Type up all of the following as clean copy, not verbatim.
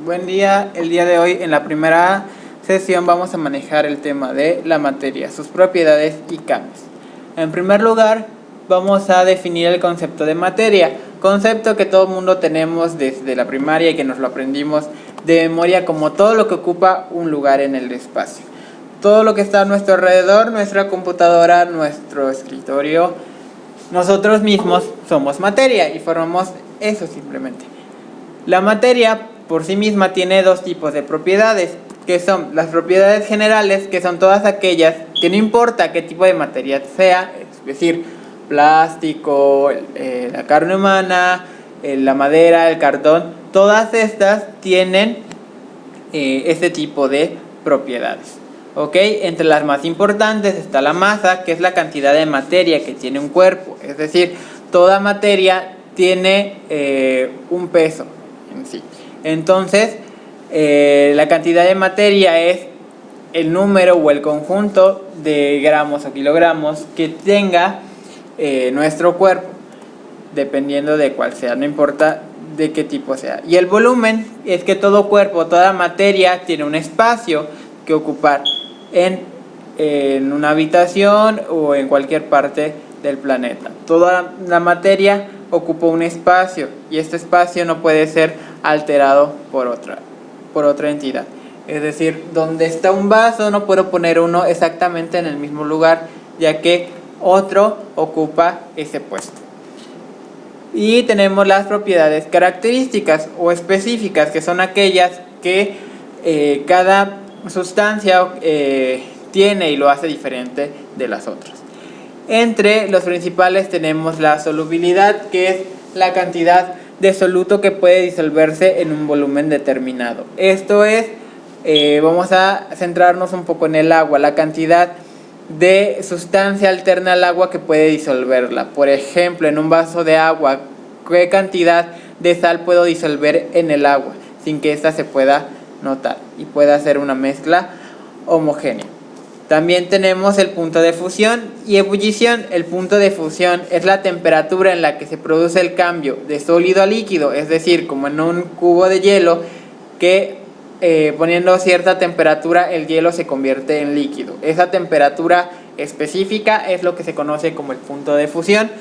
Buen día, el día de hoy en la primera sesión vamos a manejar el tema de la materia, sus propiedades y cambios. En primer lugar vamos a definir el concepto de materia, concepto que todo el mundo tenemos desde la primaria y que nos lo aprendimos de memoria como todo lo que ocupa un lugar en el espacio. Todo lo que está a nuestro alrededor, nuestra computadora, nuestro escritorio, nosotros mismos somos materia y formamos eso simplemente. La materia por sí misma tiene dos tipos de propiedades, que son las propiedades generales, que son todas aquellas que no importa qué tipo de materia sea, es decir, plástico, la carne humana, la madera, el cartón, todas estas tienen este tipo de propiedades. ¿Ok? Entre las más importantes está la masa, que es la cantidad de materia que tiene un cuerpo, es decir, toda materia tiene un peso en sí. Entonces, la cantidad de materia es el número o el conjunto de gramos o kilogramos que tenga nuestro cuerpo, dependiendo de cuál sea, no importa de qué tipo sea. Y el volumen es que todo cuerpo, toda materia tiene un espacio que ocupar en una habitación o en cualquier parte del planeta. Toda la materia ocupa un espacio y este espacio no puede ser alterado por otra entidad. Es decir, donde está un vaso no puedo poner uno exactamente en el mismo lugar, ya que otro ocupa ese puesto. Y tenemos las propiedades características o específicas, que son aquellas que cada sustancia tiene y lo hace diferente de las otras. Entre los principales tenemos la solubilidad, que es la cantidad de soluto que puede disolverse en un volumen determinado. Esto es, vamos a centrarnos un poco en el agua, la cantidad de sustancia alterna al agua que puede disolverla. Por ejemplo, en un vaso de agua, ¿qué cantidad de sal puedo disolver en el agua sin que ésta se pueda notar y pueda hacer una mezcla homogénea? También tenemos el punto de fusión y ebullición. El punto de fusión es la temperatura en la que se produce el cambio de sólido a líquido, es decir, como en un cubo de hielo que poniendo cierta temperatura el hielo se convierte en líquido. Esa temperatura específica es lo que se conoce como el punto de fusión.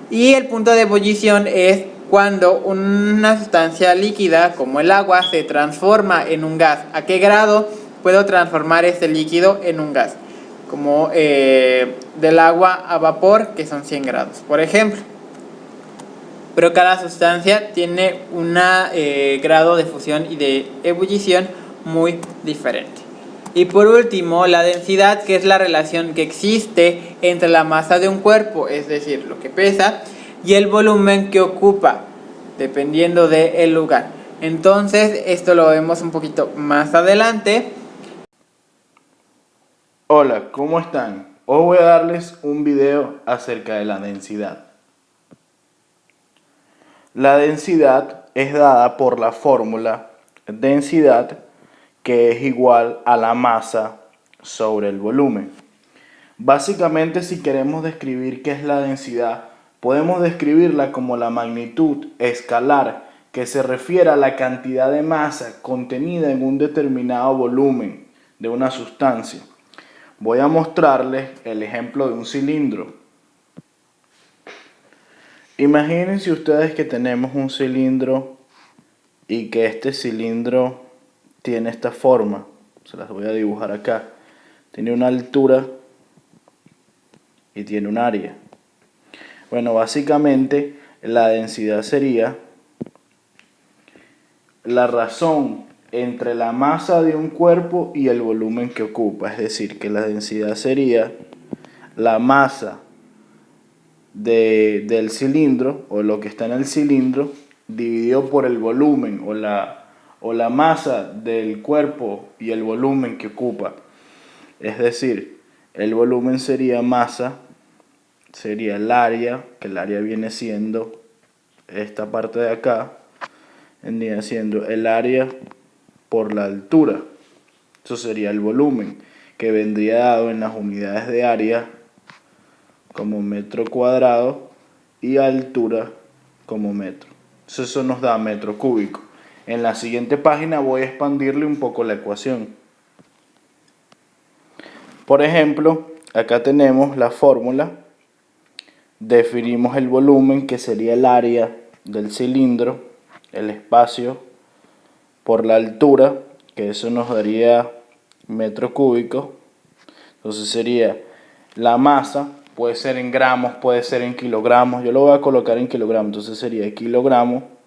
Y el punto de ebullición es cuando una sustancia líquida como el agua se transforma en un gas. ¿A qué grado puedo transformar este líquido en un gas? Como del agua a vapor, que son 100 grados, por ejemplo. Pero cada sustancia tiene un grado de fusión y de ebullición muy diferente. Y por último, la densidad, que es la relación que existe entre la masa de un cuerpo, es decir, lo que pesa, y el volumen que ocupa, dependiendo del lugar. Entonces, esto lo vemos un poquito más adelante. Hola, ¿cómo están? Hoy voy a darles un video acerca de la densidad. La densidad es dada por la fórmula densidad, que es igual a la masa sobre el volumen. Básicamente, si queremos describir qué es la densidad, podemos describirla como la magnitud escalar que se refiere a la cantidad de masa contenida en un determinado volumen de una sustancia. Voy a mostrarles el ejemplo de un cilindro. Imagínense ustedes que tenemos un cilindro y que este cilindro tiene esta forma. Se las voy a dibujar acá. Tiene una altura y tiene un área. Bueno, básicamente la densidad sería la razón entre la masa de un cuerpo y el volumen que ocupa. Es decir, que la densidad sería la masa del cilindro, o lo que está en el cilindro, dividido por el volumen o la masa del cuerpo y el volumen que ocupa. Es decir, el volumen sería masa, sería el área, que el área viene siendo esta parte de acá, vendría siendo el área por la altura. Eso sería el volumen, que vendría dado en las unidades de área como metro cuadrado y altura como metro. Entonces eso nos da metro cúbico. En la siguiente página voy a expandirle un poco la ecuación. Por ejemplo, acá tenemos la fórmula. Definimos el volumen, que sería el área del cilindro, el espacio por la altura, que eso nos daría metro cúbico. Entonces sería la masa, puede ser en gramos, puede ser en kilogramos. Yo lo voy a colocar en kilogramos, entonces sería kilogramo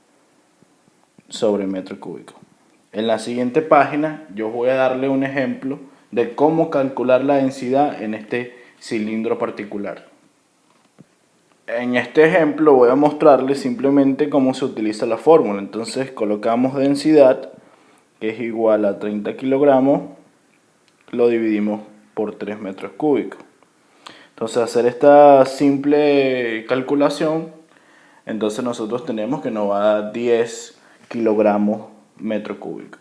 sobre metro cúbico. En la siguiente página yo voy a darle un ejemplo de cómo calcular la densidad en este cilindro particular. En este ejemplo voy a mostrarles simplemente cómo se utiliza la fórmula. Entonces colocamos densidad, que es igual a 30 kilogramos, lo dividimos por 3 metros cúbicos. Entonces hacer esta simple calculación, entonces nosotros tenemos que nos va a dar 10 kilogramos metro cúbico.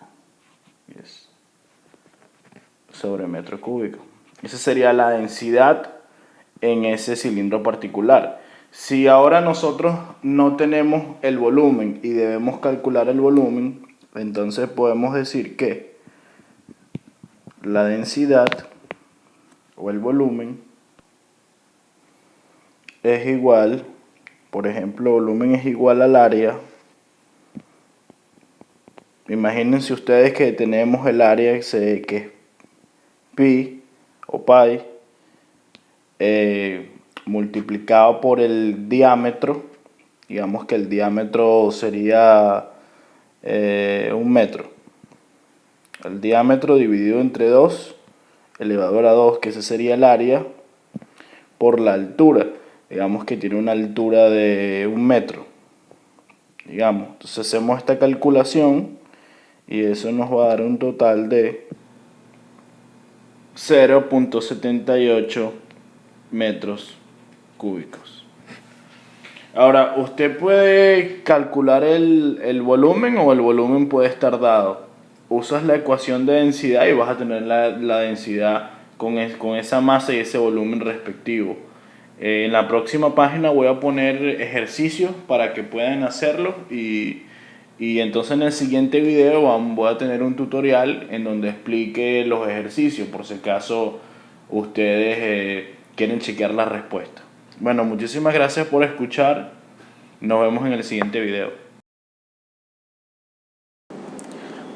10 sobre metro cúbico. Esa sería la densidad en ese cilindro particular. Si ahora nosotros no tenemos el volumen y debemos calcular el volumen, entonces podemos decir que la densidad o el volumen es igual, por ejemplo, volumen es igual al área. Imagínense ustedes que tenemos el área que es pi o pi multiplicado por el diámetro. Digamos que el diámetro sería 1 metro. El diámetro dividido entre 2 elevado a 2, que ese sería el área, por la altura. Digamos que tiene una altura de 1 metro. Digamos, entonces hacemos esta calculación y eso nos va a dar un total de 0.78 metros cúbicos. Ahora, usted puede calcular el volumen, o el volumen puede estar dado. Usas la ecuación de densidad y vas a tener la densidad con esa masa y ese volumen respectivo. En la próxima página voy a poner ejercicios para que puedan hacerlo, y entonces en el siguiente video voy a tener un tutorial en donde explique los ejercicios, por si acaso ustedes quieren chequear la respuesta. Bueno, muchísimas gracias por escuchar. Nos vemos en el siguiente video.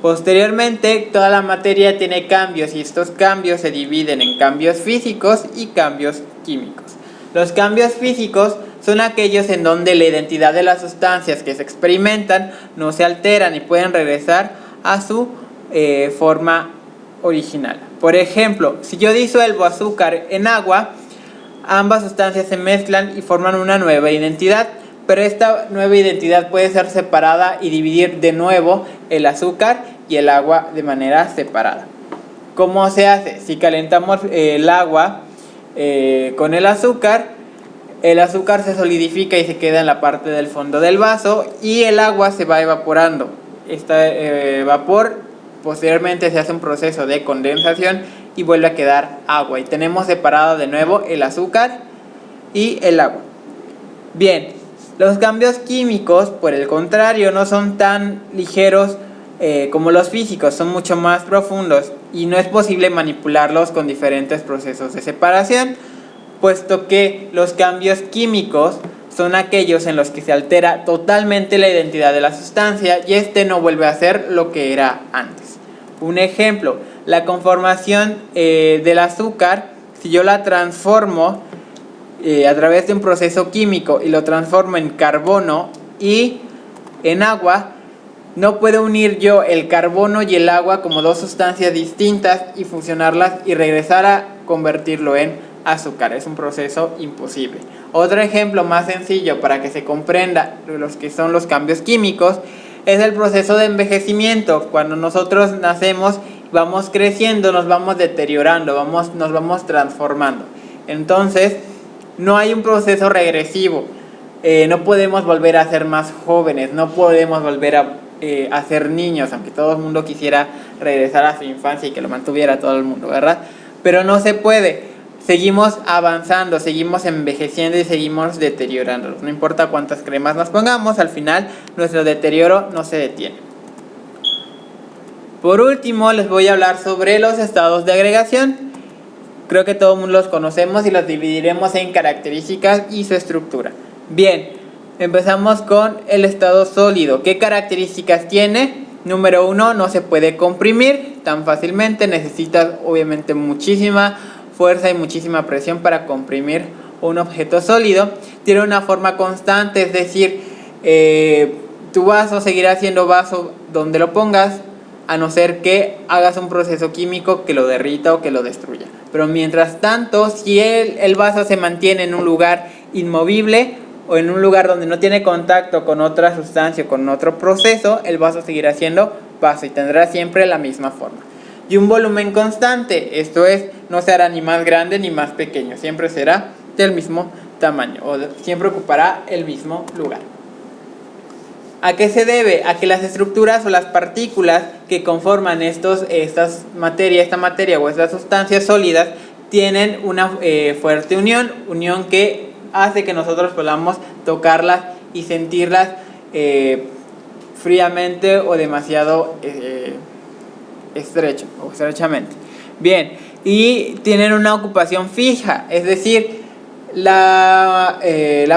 Posteriormente, toda la materia tiene cambios, y estos cambios se dividen en cambios físicos y cambios químicos. Los cambios físicos son aquellos en donde la identidad de las sustancias que se experimentan no se alteran y pueden regresar a su forma original. Por ejemplo, si yo disuelvo azúcar en agua, ambas sustancias se mezclan y forman una nueva identidad, pero esta nueva identidad puede ser separada y dividir de nuevo el azúcar y el agua de manera separada. ¿Cómo se hace? Si calentamos el agua con el azúcar se solidifica y se queda en la parte del fondo del vaso, y el agua se va evaporando. Este vapor posteriormente se hace un proceso de condensación y vuelve a quedar agua, y tenemos separado de nuevo el azúcar y el agua. Bien, los cambios químicos, por el contrario, no son tan ligeros como los físicos, son mucho más profundos y no es posible manipularlos con diferentes procesos de separación, puesto que los cambios químicos son aquellos en los que se altera totalmente la identidad de la sustancia y este no vuelve a ser lo que era antes. Un ejemplo, la conformación del azúcar, si yo la transformo a través de un proceso químico y lo transformo en carbono y en agua, no puedo unir yo el carbono y el agua como dos sustancias distintas y fusionarlas y regresar a convertirlo en azúcar. Es un proceso imposible. Otro ejemplo más sencillo para que se comprenda los que son los cambios químicos es el proceso de envejecimiento. Cuando nosotros nacemos, vamos creciendo, nos vamos deteriorando, nos vamos transformando. Entonces, no hay un proceso regresivo. No podemos volver a ser más jóvenes, no podemos volver a ser niños, aunque todo el mundo quisiera regresar a su infancia y que lo mantuviera todo el mundo, ¿verdad? Pero no se puede. Seguimos avanzando, seguimos envejeciendo y seguimos deteriorándonos. No importa cuántas cremas nos pongamos, al final nuestro deterioro no se detiene. Por último, les voy a hablar sobre los estados de agregación. Creo que todo el mundo los conocemos y los dividiremos en características y su estructura. Bien, empezamos con el estado sólido. ¿Qué características tiene? Número 1, no se puede comprimir tan fácilmente. Necesitas obviamente muchísima fuerza y muchísima presión para comprimir un objeto sólido. Tiene una forma constante, es decir, tu vaso seguirá siendo vaso donde lo pongas, a no ser que hagas un proceso químico que lo derrita o que lo destruya. Pero mientras tanto, si el vaso se mantiene en un lugar inmovible o en un lugar donde no tiene contacto con otra sustancia o con otro proceso, el vaso seguirá siendo vaso y tendrá siempre la misma forma. Y un volumen constante, esto es, no se hará ni más grande ni más pequeño, siempre será del mismo tamaño o siempre ocupará el mismo lugar. ¿A qué se debe? A que las estructuras o las partículas que conforman esta materia o estas sustancias sólidas tienen una fuerte unión que hace que nosotros podamos tocarlas y sentirlas fríamente o demasiado estrechamente. Bien, y tienen una ocupación fija, es decir, la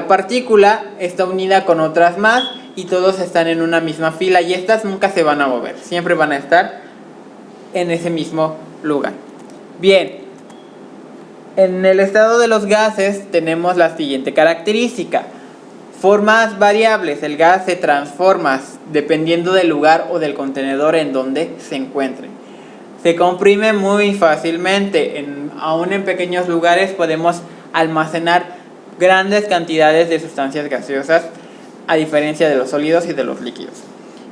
partícula está unida con otras más y todos están en una misma fila y estas nunca se van a mover, siempre van a estar en ese mismo lugar. Bien, en el estado de los gases tenemos la siguiente característica: formas variables. El gas se transforma dependiendo del lugar o del contenedor en donde se encuentre. Se comprime muy fácilmente, aún en pequeños lugares podemos almacenar grandes cantidades de sustancias gaseosas, a diferencia de los sólidos y de los líquidos.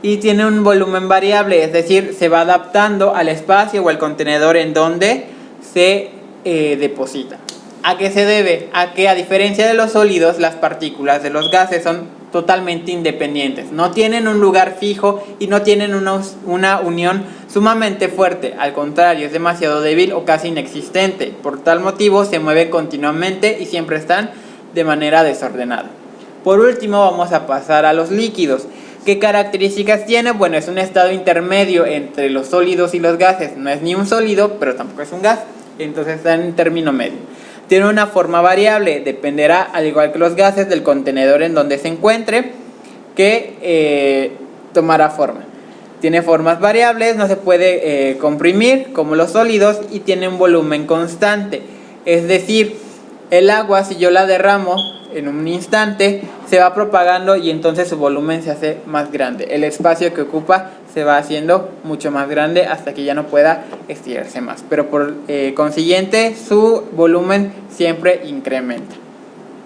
Y tiene un volumen variable, es decir, se va adaptando al espacio o al contenedor en donde se deposita. ¿A qué se debe? A que, a diferencia de los sólidos, las partículas de los gases son totalmente independientes. No tienen un lugar fijo y no tienen una unión sumamente fuerte. Al contrario, es demasiado débil o casi inexistente. Por tal motivo, se mueven continuamente y siempre están de manera desordenada. Por último, vamos a pasar a los líquidos. ¿Qué características tiene? Bueno, es un estado intermedio entre los sólidos y los gases. No es ni un sólido, pero tampoco es un gas. Entonces está en término medio. Tiene una forma variable. Dependerá, al igual que los gases, del contenedor en donde se encuentre, que tomará forma. Tiene formas variables, no se puede comprimir como los sólidos y tiene un volumen constante. Es decir, el agua, si yo la derramo en un instante, se va propagando y entonces su volumen se hace más grande. El espacio que ocupa se va haciendo mucho más grande hasta que ya no pueda estirarse más. Pero por consiguiente, su volumen siempre incrementa.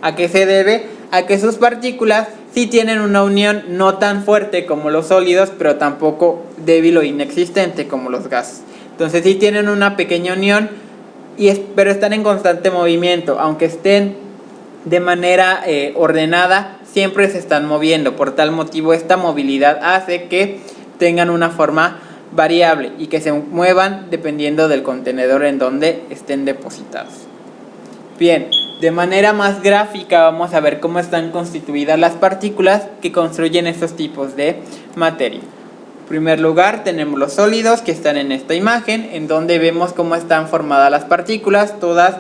¿A qué se debe? A que sus partículas sí tienen una unión no tan fuerte como los sólidos, pero tampoco débil o inexistente como los gases. Entonces sí tienen una pequeña unión, pero están en constante movimiento. Aunque estén de manera ordenada, siempre se están moviendo. Por tal motivo, esta movilidad hace que tengan una forma variable y que se muevan dependiendo del contenedor en donde estén depositados. Bien, de manera más gráfica vamos a ver cómo están constituidas las partículas que construyen estos tipos de materia. En primer lugar, tenemos los sólidos que están en esta imagen, en donde vemos cómo están formadas las partículas, todas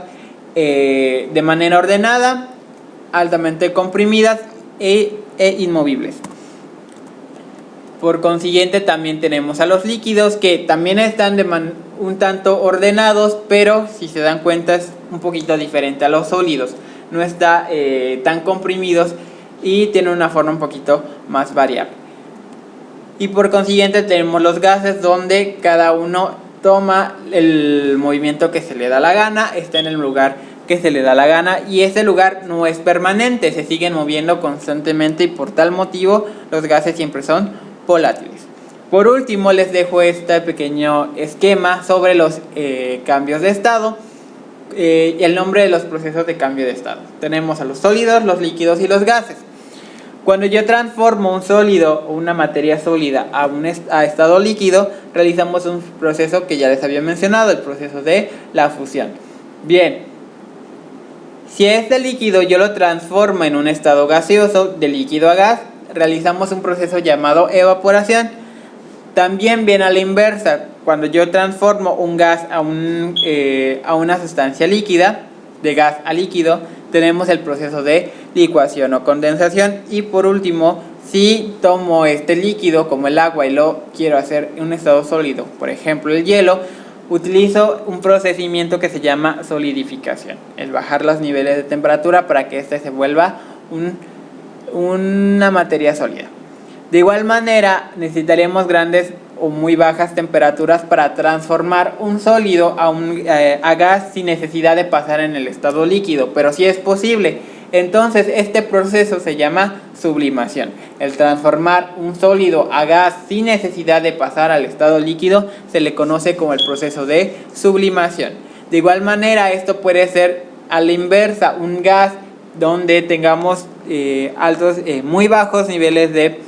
de manera ordenada, altamente comprimidas e inmovibles. Por consiguiente, también tenemos a los líquidos, que también están un tanto ordenados, pero si se dan cuenta es un poquito diferente a los sólidos. No está tan comprimidos y tiene una forma un poquito más variable. Y por consiguiente tenemos los gases, donde cada uno toma el movimiento que se le da la gana, está en el lugar que se le da la gana y ese lugar no es permanente, se siguen moviendo constantemente y por tal motivo los gases siempre son volátiles. Por último, les dejo este pequeño esquema sobre los cambios de estado y el nombre de los procesos de cambio de estado. Tenemos a los sólidos, los líquidos y los gases. Cuando yo transformo un sólido o una materia sólida a estado líquido, realizamos un proceso que ya les había mencionado, el proceso de la fusión. Bien, si este líquido yo lo transformo en un estado gaseoso, de líquido a gas, realizamos un proceso llamado evaporación. También viene a la inversa, cuando yo transformo un gas a una sustancia líquida, de gas a líquido, tenemos el proceso de licuación o condensación. Y por último, si tomo este líquido como el agua y lo quiero hacer en un estado sólido, por ejemplo el hielo, utilizo un procedimiento que se llama solidificación, el bajar los niveles de temperatura para que este se vuelva una materia sólida. De igual manera, necesitaremos grandes o muy bajas temperaturas para transformar un sólido a gas sin necesidad de pasar en el estado líquido, pero sí es posible. Entonces, este proceso se llama sublimación. El transformar un sólido a gas sin necesidad de pasar al estado líquido se le conoce como el proceso de sublimación. De igual manera, esto puede ser a la inversa, un gas donde tengamos muy bajos niveles de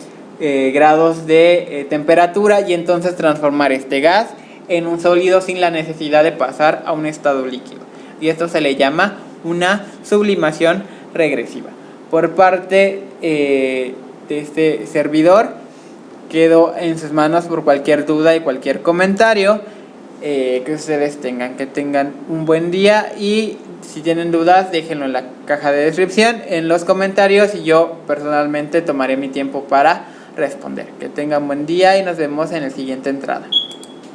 grados de temperatura, y entonces transformar este gas en un sólido sin la necesidad de pasar a un estado líquido, y esto se le llama una sublimación regresiva. Por parte de este servidor, quedo en sus manos por cualquier duda y cualquier comentario que ustedes tengan. Que tengan un buen día, y si tienen dudas déjenlo en la caja de descripción, en los comentarios, y yo personalmente tomaré mi tiempo para responder. Que tengan buen día y nos vemos en la siguiente entrada.